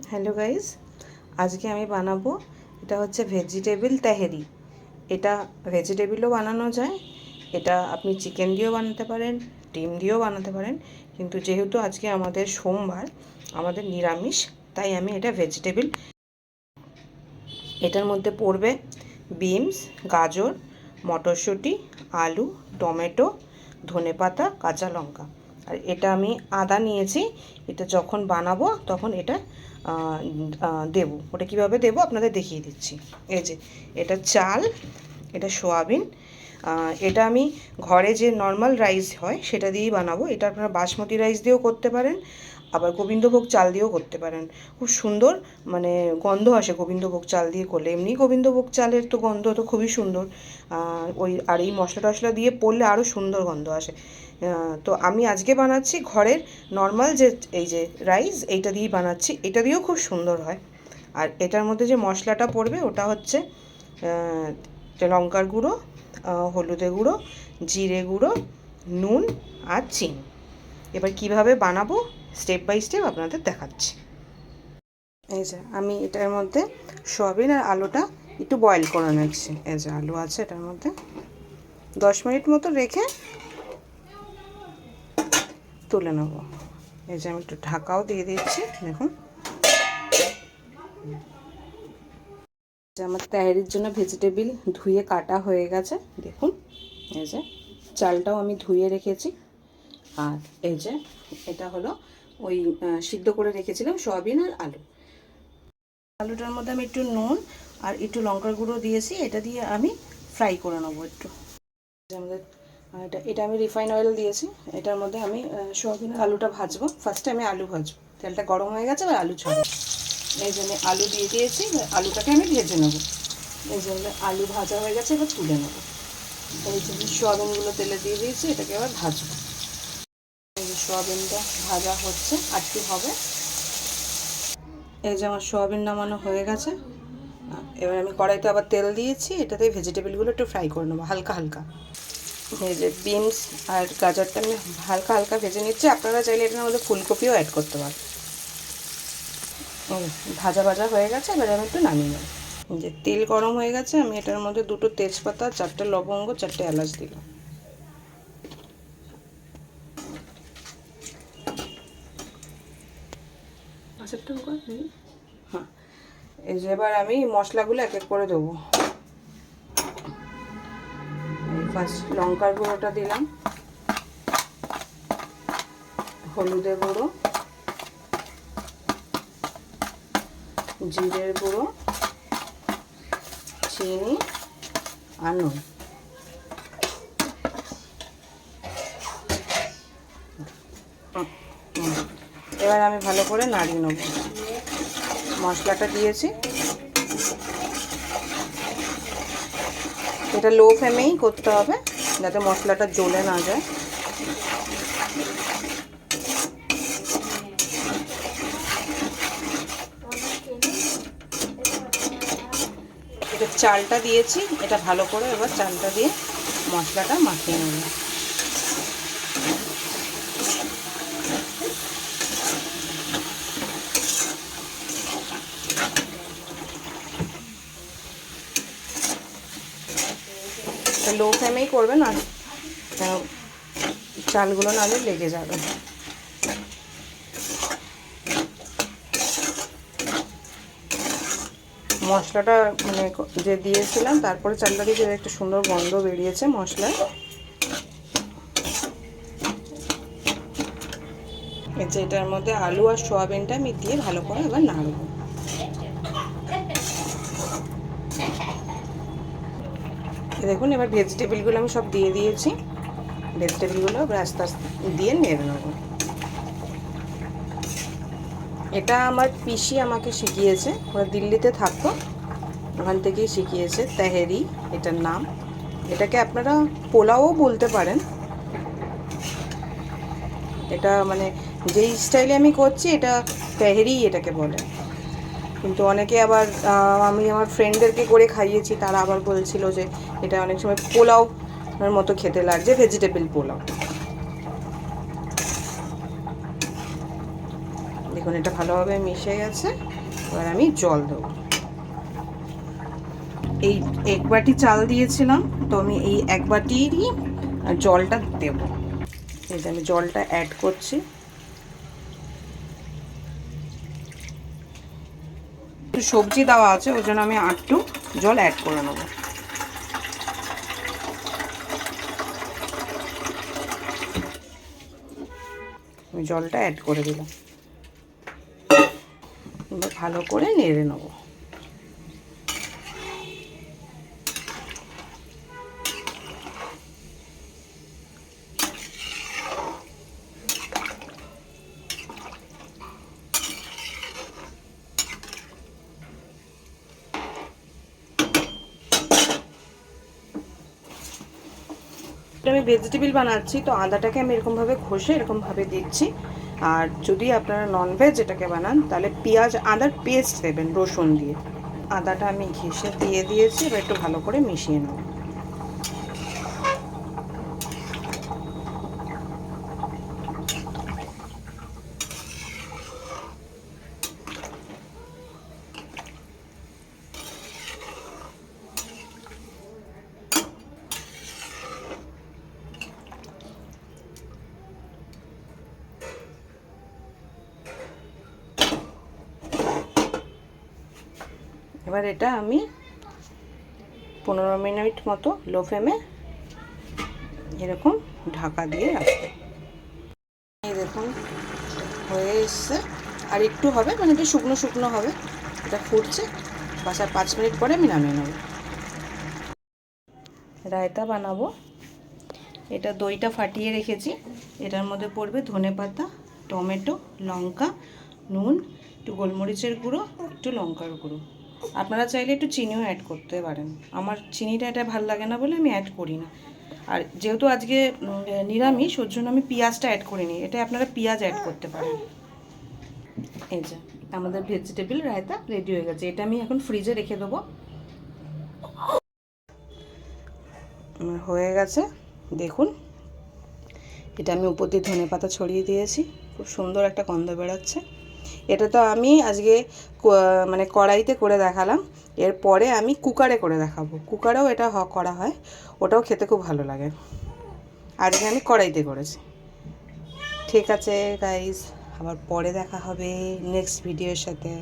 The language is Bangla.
হ্যালো গাইস, আজকে আমি বানাবো এটা হচ্ছে ভেজিটেবল তেহেরি। এটা ভেজিটেবলও বানানো যায়, এটা আপনি চিকেন দিয়েও বানাতে পারেন, ডিম দিয়েও বানাতে পারেন, কিন্তু যেহেতু আজকে আমাদের সোমবার, আমাদের নিরামিষ, তাই আমি এটা ভেজিটেবল। এটার মধ্যে পড়বে বিনস, গাজর, মটরশুঁটি, আলু, টমেটো, ধনেপাতা, কাঁচা লঙ্কা। আর এটা আমি আদা নিয়েছি, এটা যখন বানাবো তখন এটা দেবো। ওটা কীভাবে দেবো আপনাদের দেখিয়ে দিচ্ছি। এই যে এটা চাল, এটা সোয়াবিন, এটা আমি ঘরে যে নর্মাল রাইস হয় সেটা দিয়েই বানাবো। এটা আপনারা বাসমতি রাইস দিয়েও করতে পারেন, আবার গোবিন্দভোগ চাল দিয়েও করতে পারেন। খুব সুন্দর মানে গন্ধ আসে গোবিন্দভোগ চাল দিয়ে করলে। এমনি গোবিন্দভোগ চালের তো গন্ধ তো খুবই সুন্দর, আর এই মশলা টশলা দিয়ে পড়লে আরও সুন্দর গন্ধ আসে। তো আমি আজকে বানাচ্ছি ঘরের নর্মাল যে এই যে রাইস, এইটা দিয়েই বানাচ্ছি। এটা দিয়েও খুব সুন্দর হয়। আর এটার মধ্যে যে মশলাটা পড়বে ওটা হচ্ছে লঙ্কার গুঁড়ো, হলুদের গুঁড়ো, জিরে গুঁড়ো, নুন আর চিনি। এবার কিভাবে বানাবো স্টেপ বাই স্টেপ আপনাদের দেখাচ্ছি। এই যে আমি এটার মধ্যে সয়াবিন আর আলুটা একটু বয়েল করে নিচ্ছি। এই যে আলু আছে এটার মধ্যে, 10 মিনিট মতো রেখে তুলে নেব। এই যে আমি একটু ঢাকাও দিয়ে দিচ্ছি। দেখুন যে আমার তেহারির জন্য ভেজিটেবল ধুয়ে কাটা হয়ে গেছে। দেখুন এই যে চালটাও আমি ধুয়ে রেখেছি। আর এই যে এটা হলো ওই সিদ্ধ করে রেখেছিলাম সয়াবিন আর আলু। আলুটার মধ্যে আমি একটু নুন আর একটু লঙ্কার গুঁড়ো দিয়েছি, এটা দিয়ে আমি ফ্রাই করে নেবো একটু। আমাদের এটা আমি রিফাইন অয়েল দিয়েছি। এটার মধ্যে আমি সয়াবিন আর আলুটা ভাজবো। ফার্স্টে আমি আলু ভাজবো, তেলটা গরম হয়ে গেছে, এবার আলু ছাড়বো। এই জন্য আলু দিয়ে দিয়েছি, আলুটাকে আমি ভেজে নেবো। এই জন্য আলু ভাজা হয়ে গেছে, এবার তুলে নেবো। এই জন্য সয়াবিনগুলো তেলে দিয়ে দিয়েছি, এটাকে এবার ভাজবো। এই যে সয়াবিনটা ভাজা হচ্ছে, আর কি হবে। এই যে আমার সয়াবিন নামানো হয়ে গেছে। এবার আমি কড়াইতে আবার তেল দিয়েছি, এটাতে ভেজিটেবলগুলো একটু ফ্রাই করে নেবো হালকা হালকা। এই যে বিনস আর গাজরটা আমি হালকা হালকা ভেজে নিচ্ছি। আপনারা চাইলে এটার মধ্যে ফুলকপিও অ্যাড করতে পারেন। ভাজা ভাজা হয়ে গেছে, এবার আমি একটু নামিয়ে নেব। যে তেল গরম হয়ে গেছে, আমি এটার মধ্যে 2টো তেজপাতা, 4টে লবঙ্গ, 4টে এলাচ দিলাম। হ্যাঁ, এই যে এবার আমি মশলাগুলো এক এক করে দেবো। ফার্স্ট লঙ্কার গুঁড়োটা দিলাম, হলুদের গুঁড়ো, জিরের গুঁড়ো, চিনি আর নুন। এবার আমি ভালো করে নাড়িয়ে নেব। মশলাটা দিয়েছি, এটা লো ফ্লেমেই করতে হবে যাতে মশলাটা জ্বলে না যায়। এটা চালটা দিয়েছি, এটা ভালো করে এবার চালটা দিয়ে মশলাটা মাখিয়ে নেব। লো ফ্লেমেই করবেন, আর চালগুলো নাহলে লেগে যাবে। মশলাটা মানে যে দিয়েছিলাম তারপরে চালটা দিয়ে একটা সুন্দর গন্ধ বেরিয়েছে মশলার। এই যে এটার মধ্যে আলু আর সোয়াবিনটা আমি দিয়ে ভালো করে এবার নাড়ব। দেখুন এবার ভেজিটেবলগুলো আমি সব দিয়ে দিয়েছি। ভেজিটেবলগুলো আস্তে আস্তে দিয়ে নেড়ে নেব। এটা আমার পিসি আমাকে শিখিয়েছে, ওরা দিল্লিতে থাকতো, ওখান থেকেই শিখিয়েছে। তেহেরি এটার নাম। এটাকে আপনারা পোলাও বলতে পারেন। এটা মানে যেই স্টাইলে আমি করছি এটা তেহেরি এটাকে বলে। কিন্তু অনেকে আবার আমি আমার ফ্রেন্ডদেরকে করে খাইয়েছি, তারা আবার বলছিল যে এটা অনেক সময় পোলাও মতো খেতে লাগছে, ভেজিটেবল পোলাও। দেখুন এটা ভালোভাবে মিশে গেছে। এবার আমি জল দেবো। এই 1 বাটি চাল দিয়েছিলাম, তো আমি এই 1 বাটিরই জলটা দেবো। এই যে আমি জলটা অ্যাড করছি। একটু সবজি দেওয়া আছে, ওই জন্য আমি একটু জল অ্যাড করে নেবো। আমি জলটা অ্যাড করে দিলাম। এবার ভালো করে নেড়ে নেবো। আমি ভেজিটেবল বানাচ্ছি, তো আদাটাকে আমি এরকমভাবে ঘষে এরকমভাবে দিচ্ছি। আর যদি আপনারা ননভেজ এটাকে বানান তাহলে পেঁয়াজ আদার পেস্ট দেবেন রসুন দিয়ে। আদাটা আমি ঘষে দিয়ে দিয়েছি, এবার একটু ভালো করে মিশিয়ে নেব। এবার এটা আমি 15 মিনিট মতো লো ফ্লেমে এরকম ঢাকা দিয়ে রাখবো। এই দেখুন হয়ে এসছে, আর একটু হবে, মানে এটা শুকনো শুকনো হবে। এটা ফুটছে, বাস আর 5 মিনিট পরে আমি নামিয়ে নেব। রায়তা বানাবো। এটা দইটা ফাটিয়ে রেখেছি, এটার মধ্যে পড়বে ধনেপাতা, টমেটো, লঙ্কা, নুন, একটু গোলমরিচের গুঁড়ো, একটু লঙ্কার গুঁড়ো। আপনারা চাইলে একটু চিনিও অ্যাড করতে পারেন। আমার চিনিটা এটা ভালো লাগে না বলে আমি অ্যাড করি না। আর যেহেতু আজকে নিরামিষ, ওর জন্য আমি পেঁয়াজটা অ্যাড করিনি। এটা আপনারা পেঁয়াজ অ্যাড করতে পারেন। এই যে আমাদের ভেজিটেবল রায়তা রেডি হয়ে গেছে। এটা আমি এখন ফ্রিজে রেখে দেবো। হয়ে গেছে দেখুন। এটা আমি উপর দিয়ে ধনেপাতা ছড়িয়ে দিয়েছি, খুব সুন্দর একটা গন্ধ বেরোচ্ছে। এটা তো আমি আজকে মানে কড়াইতে করে দেখালাম, এরপরে আমি কুকারে করে দেখাবো। কুকারেও এটা করা হয়, ওটাও খেতে খুব ভালো লাগে। আজকে আমি কড়াইতে করেছি। ঠিক আছে গাইস, আবার পরে দেখা হবে নেক্সট ভিডিওর সাথে।